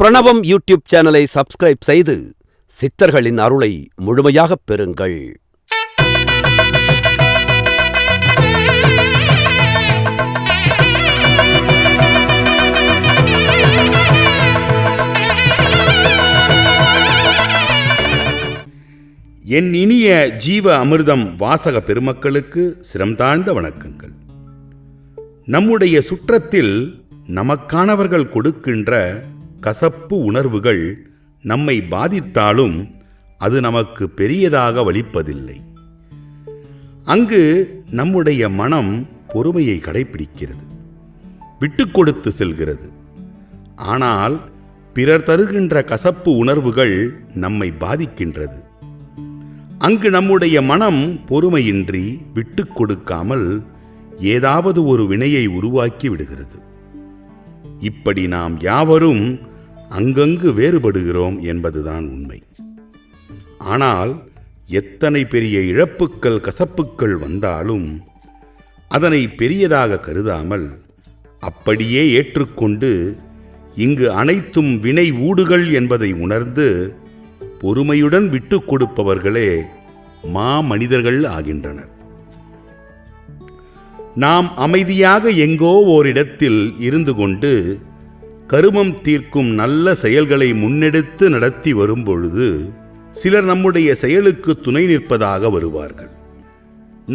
பிரணவம் யூடியூப் சேனலை சப்ஸ்கிரைப் செய்து சித்தர்களின் அருளை முழுமையாகப் பெறுங்கள். என் இனிய ஜீவ அமிர்தம் வாசக பெருமக்களுக்கு சிரம் தாழ்ந்த வணக்கங்கள். நம்முடைய சுற்றத்தில் நமக்கானவர்கள் கொடுக்கின்ற கசப்பு உணர்வுகள் நம்மை பாதித்தாலும் அது நமக்கு பெரியதாக வலிப்பதில்லை. அங்கு நம்முடைய மனம் பொறுமையை கடைபிடிக்கிறது, விட்டு கொடுத்து செல்கிறது. ஆனால் பிறர் தருகின்ற கசப்பு உணர்வுகள் நம்மை பாதிக்கின்றது. அங்கு நம்முடைய மனம் பொறுமையின்றி விட்டு கொடுக்காமல் ஏதாவது ஒரு வினையை உருவாக்கி விடுகிறது. இப்படி நாம் யாவரும் அங்கங்கு வேறுபடுகிறோம் என்பதுதான் உண்மை. ஆனால் எத்தனை பெரிய இழப்புக்கள் கசப்புக்கள் வந்தாலும் அதனை பெரியதாக கருதாமல் அப்படியே ஏற்றுக்கொண்டு இங்கு அனைத்தும் வினை ஊடுகள் என்பதை உணர்ந்து பொறுமையுடன் விட்டு கொடுப்பவர்களே மாமனிதர்கள் ஆகின்றனர். நாம் அமைதியாக எங்கோ ஓரிடத்தில் இருந்து கொண்டு கருமம் தீர்க்கும் நல்ல செயல்களை முன்னெடுத்து நடத்தி வரும்பொழுது சிலர் நம்முடைய செயலுக்கு துணை நிற்பதாக வருவார்கள்.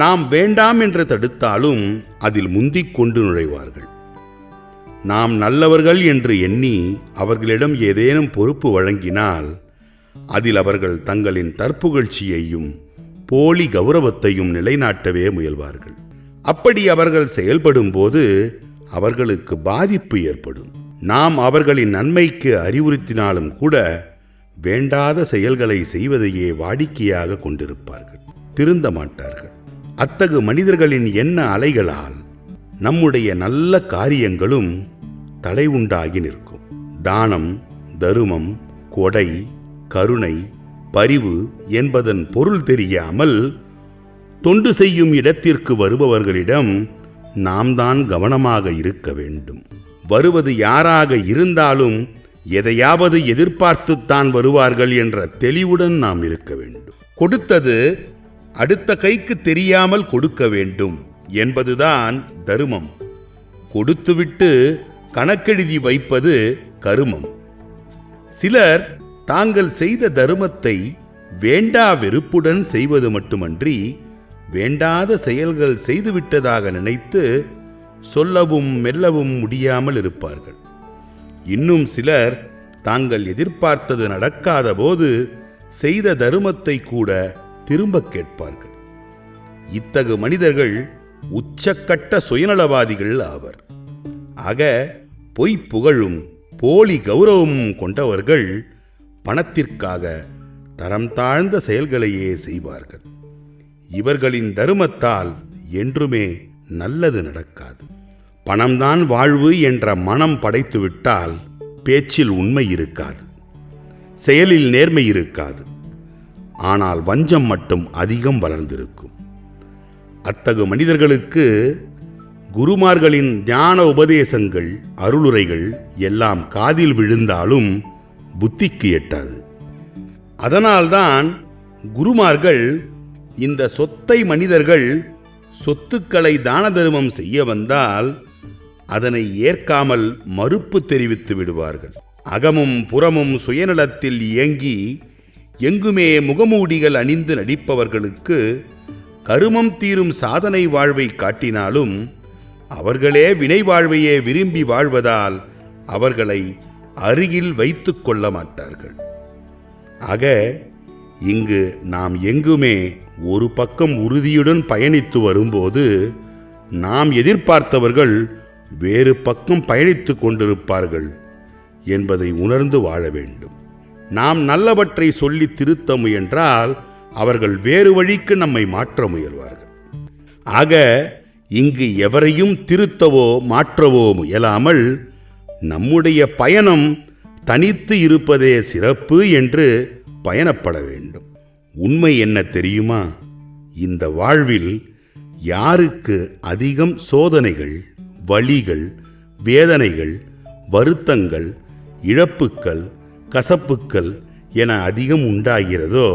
நாம் வேண்டாம் என்று தடுத்தாலும் அதில் முந்திக் கொண்டு நுழைவார்கள். நாம் நல்லவர்கள் என்று எண்ணி அவர்களிடம் ஏதேனும் பொறுப்பு வழங்கினால் அதில் அவர்கள் தங்களின் தற்புகழ்ச்சியையும் போலி கௌரவத்தையும் நிலைநாட்டவே முயல்வார்கள். அப்படி அவர்கள் செயல்படும் போது அவர்களுக்கு பாதிப்பு ஏற்படும். நாம் அவர்களின் நன்மைக்கு அறிவுறுத்தினாலும் கூட வேண்டாத செயல்களை செய்வதையே வாடிக்கையாக கொண்டிருப்பார்கள், திருந்த மாட்டார்கள். அத்தகு மனிதர்களின் எண்ண அலைகளால் நம்முடைய நல்ல காரியங்களும் தடை உண்டாகி நிற்கும். தானம், தருமம், கொடை, கருணை, பரிவு என்பதன் பொருள் தெரியாமல் தொண்டு செய்யும் இடத்திற்கு வருபவர்களிடம் நாம் தான் கவனமாக இருக்க வேண்டும். வருவது யாராக இருந்தாலும் எதையாவது எதிர்பார்த்துத்தான் வருவார்கள் என்ற தெளிவுடன் நாம் இருக்க வேண்டும். கொடுத்தது அடுத்த கைக்கு தெரியாமல் கொடுக்க வேண்டும் என்பதுதான் தருமம். கொடுத்துவிட்டு கணக்கெழுதி வைப்பது கருமம். சிலர் தாங்கள் செய்த தருமத்தை வேண்டா வெறுப்புடன் செய்வது மட்டுமன்றி வேண்டாத செயல்கள் செய்துவிட்டதாக நினைத்து சொல்லவும் மெல்லவும் முடியாமல் இருப்பார்கள். இன்னும் சிலர் தாங்கள் எதிர்பார்த்தது நடக்காத போது செய்த தருமத்தை கூட திரும்ப கேட்பார்கள். இத்தகு மனிதர்கள் உச்சக்கட்ட சுயநலவாதிகள் ஆவர். ஆக பொய் புகழும் போலி கௌரவமும் கொண்டவர்கள் பணத்திற்காக தரம் தாழ்ந்த செயல்களையே செய்வார்கள். இவர்களின் தருமத்தால் என்றுமே நல்லது நடக்காது. பணம்தான் வாழ்வு என்ற மனம் படைத்துவிட்டால் பேச்சில் உண்மை இருக்காது, செயலில் நேர்மை இருக்காது. ஆனால் வஞ்சம் மட்டும் அதிகம் வளர்ந்திருக்கும். அத்தகு மனிதர்களுக்கு குருமார்களின் ஞான உபதேசங்கள், அருளுரைகள் எல்லாம் காதில் விழுந்தாலும் புத்திக்கு எட்டாது. அதனால்தான் குருமார்கள் இந்த சொத்தை மனிதர்கள் சொத்துக்களை தான தர்மம் செய்ய வந்தால் அதனை ஏற்காமல் மறுப்பு தெரிவித்து விடுவார்கள். அகமும் புறமும் சுயநலத்தில் இயங்கி எங்குமே முகமூடிகள் அணிந்து நடிப்பவர்களுக்கு கருமம் தீரும் சாதனை வாழ்வை காட்டினாலும் அவர்களே வினை வாழ்வையே விரும்பி வாழ்வதால் அவர்களை அருகில் வைத்து கொள்ள மாட்டார்கள். ஆக இங்கு நாம் எங்குமே ஒரு பக்கம் உறுதியுடன் பயணித்து வரும்போது நாம் எதிர்பார்த்தவர்கள் வேறு பக்கம் பயணித்து கொண்டிருப்பார்கள் என்பதை உணர்ந்து வாழ வேண்டும். நாம் நல்லவற்றை சொல்லி திருத்த முயன்றால் அவர்கள் வேறு வழிக்கு நம்மை மாற்ற முயல்வார்கள். ஆக இங்கு எவரையும் திருத்தவோ மாற்றவோ முயலாமல் நம்முடைய பயணம் தனித்து இருப்பதே சிறப்பு என்று பயணப்பட வேண்டும். உண்மை என்ன தெரியுமா? இந்த வாழ்வில் யாருக்கு அதிகம் சோதனைகள், வலிகள், வேதனைகள், வருத்தங்கள் இழப்புக்கள், கசப்புக்கள் என அதிகம் உண்டாகிறதோ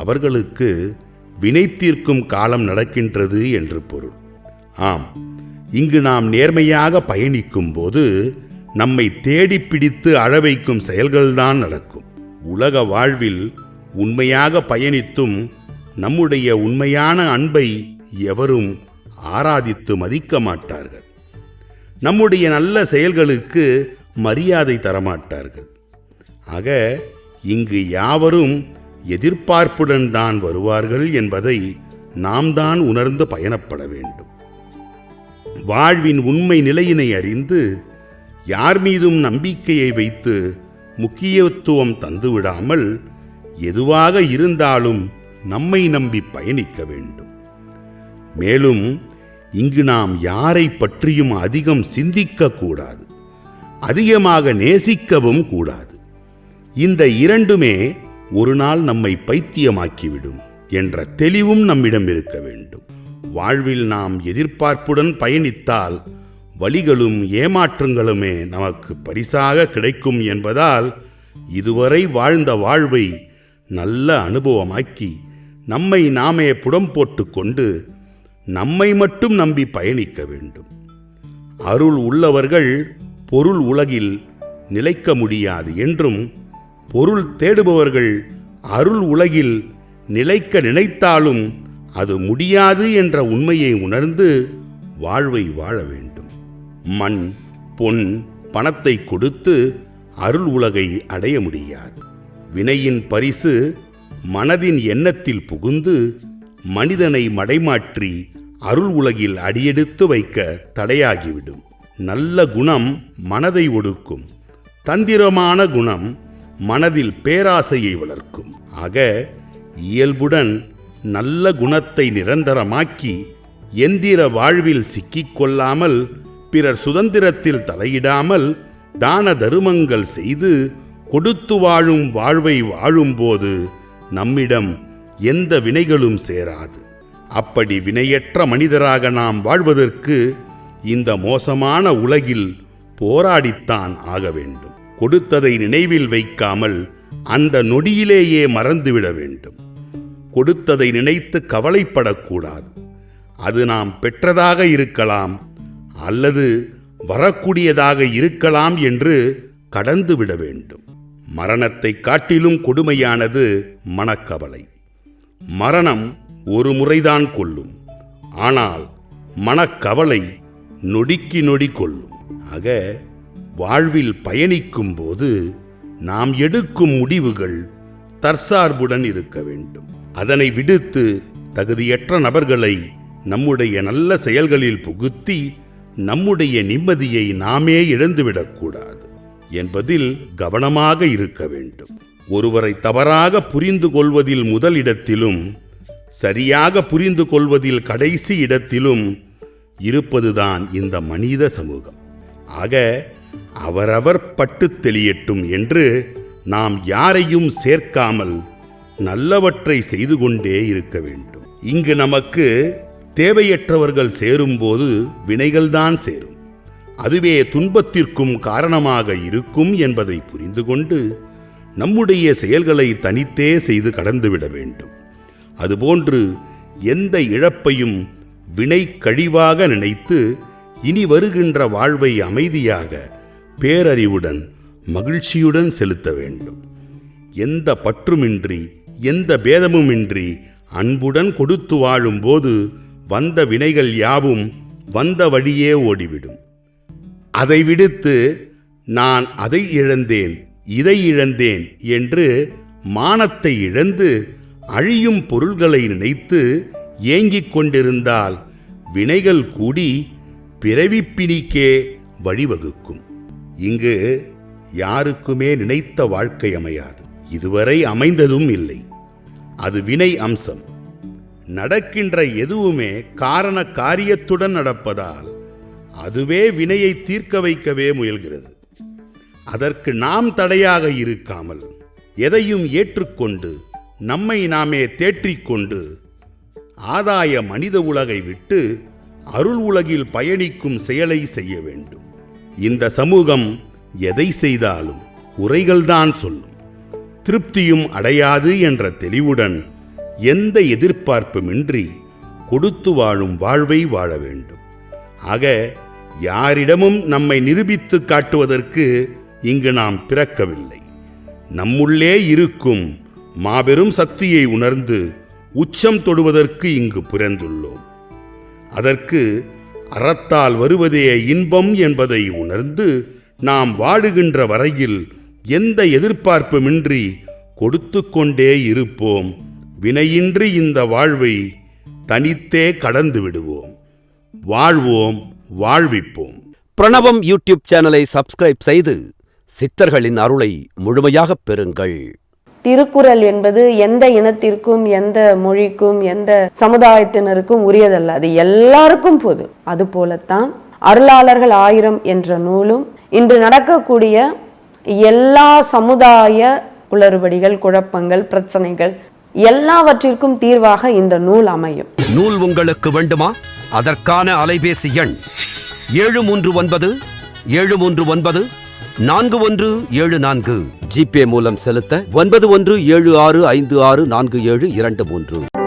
அவர்களுக்கு வினை தீர்க்கும் காலம் நடக்கின்றது என்று பொருள். ஆம், இங்கு நாம் நேர்மையாக பயணிக்கும் போது நம்மை தேடி பிடித்து அழ வைக்கும் செயல்கள்தான் நடக்கும். உலக வாழ்வில் உண்மையாக பயணித்தும் நம்முடைய உண்மையான அன்பை எவரும் ஆராதித்து மதிக்க மாட்டார்கள். நம்முடைய நல்ல செயல்களுக்கு மரியாதை தரமாட்டார்கள். ஆக இங்கு யாவரும் எதிர்பார்ப்புடன் தான் வருவார்கள் என்பதை நாம் தான் உணர்ந்து பயணப்பட வேண்டும். வாழ்வின் உண்மை நிலையினை அறிந்து யார் மீதும் நம்பிக்கையை வைத்து முக்கியத்துவம் தந்துவிடாமல் எதுவாக இருந்தாலும் நம்மை நம்பி பயணிக்க வேண்டும். மேலும் இங்கு நாம் யாரை பற்றியும் அதிகம் சிந்திக்க கூடாது, அதிகமாக நேசிக்கவும் கூடாது. இந்த இரண்டுமே ஒரு நாள் நம்மை பைத்தியமாக்கிவிடும் என்ற தெளிவும் நம்மிடம் இருக்க வேண்டும். வாழ்வில் நாம் எதிர்பார்ப்புடன் பயணித்தால் வலிகளும் ஏமாற்றங்களுமே நமக்கு பரிசாக கிடைக்கும் என்பதால் இதுவரை வாழ்ந்த வாழ்வை நல்ல அனுபவமாக்கி நம்மை நாமே புடம் போட்டு கொண்டு நம்மை மட்டும் நம்பி பயணிக்க வேண்டும். அருள் உள்ளவர்கள் பொருள் உலகில் நிலைக்க முடியாது என்றும், பொருள் தேடுபவர்கள் அருள் உலகில் நிலைக்க நினைத்தாலும் அது முடியாது என்ற உண்மையை உணர்ந்து வாழ்வை வாழ வேண்டும். மண், பொன், பணத்தை கொடுத்து அருள் உலகை அடைய முடியாது. வினையின் பரிசு மனதின் எண்ணத்தில் புகுந்து மனிதனை மடைமாற்றி அருள் உலகில் அடியெடுத்து வைக்க தடையாகிவிடும். நல்ல குணம் மனதை ஒடுக்கும், தந்திரமான குணம் மனதில் பேராசையை வளர்க்கும். ஆக இயல்புடன் நல்ல குணத்தை நிரந்தரமாக்கி எந்திர வாழ்வில் சிக்கிக்கொள்ளாமல், பிறர் சுதந்திரத்தில் தலையிடாமல் தான தருமங்கள் செய்து கொடுத்து வாழும் வாழ்வை வாழும்போது நம்மிடம் எந்த வினைகளும் சேராது. அப்படி வினையற்ற மனிதராக நாம் வாழ்வதற்கு இந்த மோசமான உலகில் போராடித்தான் ஆக வேண்டும். கொடுத்ததை நினைவில் வைக்காமல் அந்த நொடியிலேயே மறந்துவிட வேண்டும். கொடுத்ததை நினைத்து கவலைப்படக்கூடாது. அது நாம் பெற்றதாக இருக்கலாம் அல்லது வரக்கூடியதாக இருக்கலாம் என்று கடந்துவிட வேண்டும். மரணத்தை காட்டிலும் கொடுமையானது மனக்கவலை. மரணம் ஒரு முறைதான் கொல்லும், ஆனால் மனக்கவலை நொடிக்கு நொடி கொல்லும். ஆக வாழ்வில் பயணிக்கும் போது நாம் எடுக்கும் முடிவுகள் தற்சார்புடன் இருக்க வேண்டும். அதனை விடுத்து தகுதியற்ற நபர்களை நம்முடைய நல்ல செயல்களில் புகுத்தி நம்முடைய நிம்மதியை நாமே இழந்துவிடக்கூடாது என்பதில் கவனமாக இருக்க வேண்டும். ஒருவரை தவறாக புரிந்து கொள்வதில் முதலிடத்திலும் சரியாக புரிந்து கொள்வதில் கடைசி இடத்திலும் இருப்பதுதான் இந்த மனித சமூகம். ஆக அவரவர் பட்டு தெளியட்டும் என்று நாம் யாரையும் சேர்க்காமல் நல்லவற்றை செய்து கொண்டே இருக்க வேண்டும். இங்கு நமக்கு தேவையற்றவர்கள் சேரும்போது வினைகள்தான் சேரும். அதுவே துன்பத்திற்கும் காரணமாக இருக்கும் என்பதை புரிந்து கொண்டு நம்முடைய செயல்களை தனித்தே செய்து கடந்துவிட வேண்டும். அதுபோன்று எந்த இழப்பையும் வினை கழிவாக நினைத்து இனி வருகின்ற வாழ்வை அமைதியாக, பேரறிவுடன், மகிழ்ச்சியுடன் செலுத்த வேண்டும். எந்த பற்றுமின்றி, எந்த பேதமுமின்றி அன்புடன் கொடுத்து வாழும்போது வந்த வினைகள் யாவும் வந்த வழியே ஓடிவிடும். அதை விடுத்து நான் அதை இழந்தேன், இதை இழந்தேன் என்று மானத்தை இழந்து அழியும் பொருள்களை நினைத்து ஏங்கிக் கொண்டிருந்தால் வினைகள் கூடி பிறவிப்பிணிக்கே வழிவகுக்கும். இங்கு யாருக்குமே நினைத்த வாழ்க்கை அமையாது, இதுவரை அமைந்ததும் இல்லை. அது வினை அம்சம். நடக்கின்ற எதுவுமே காரண காரியத்துடன் நடப்பதால் அதுவே வினையை தீர்க்க வைக்கவே முயல்கிறது. அதற்கு நாம் தடையாக இருக்காமல் எதையும் ஏற்றுக்கொண்டு நம்மை நாமே தேற்றிக்கொண்டு ஆதாய மனித உலகை விட்டு அருள் உலகில் பயணிக்கும் செயலை செய்ய வேண்டும். இந்த சமூகம் எதை செய்தாலும் குறைகள்தான் சொல்லும். திருப்தியும் அடையாது என்ற தெளிவுடன் எந்த எதிர்பார்ப்புமின்றி கொடுத்து வாழும் வாழ்வை வாழ வேண்டும். ஆக யாரிடமும் நம்மை நிரூபித்து காட்டுவதற்கு இங்கு நாம் பிறக்கவில்லை. நம்முள்ளே இருக்கும் மாபெரும் சக்தியை உணர்ந்து உச்சம் தொடுவதற்கு இங்கு பிறந்துள்ளோம். அதற்கு அறத்தால் வருவதே இன்பம் என்பதை உணர்ந்து நாம் வாழுகின்ற வரையில் எந்த எதிர்பார்ப்புமின்றி கொடுத்து கொண்டே இருப்போம். வினையின்றி இந்த வாழ்வை தனித்தே கடந்து விடுவோம். வாழ்வோம், வாழ்விப்போம். பிரணவம் யூடியூப் சேனலை சப்ஸ்கிரைப் செய்து சித்தர்களின் அருளை முழுமையாகப் பெறுங்கள். திருக்குறள் என்பது எந்த இனத்திற்கும், எந்த மொழிக்கும், எந்த சமுதாயத்தினருக்கும் உரியதல்ல. அது எல்லாருக்கும் பொது. அது போலத்தான் அருளாளர்கள் 1000 என்ற நூலும் இன்று நடக்கக்கூடிய எல்லா சமுதாய குளறுபடிகள், குழப்பங்கள், பிரச்சனைகள் எல்லாவற்றிற்கும் தீர்வாக இந்த நூல் அமையும். நூல் உங்களுக்கு வேண்டுமா? அதற்கான அலைபேசி எண் 7397394 ஜிபே மூலம் செலுத்த 9176564723.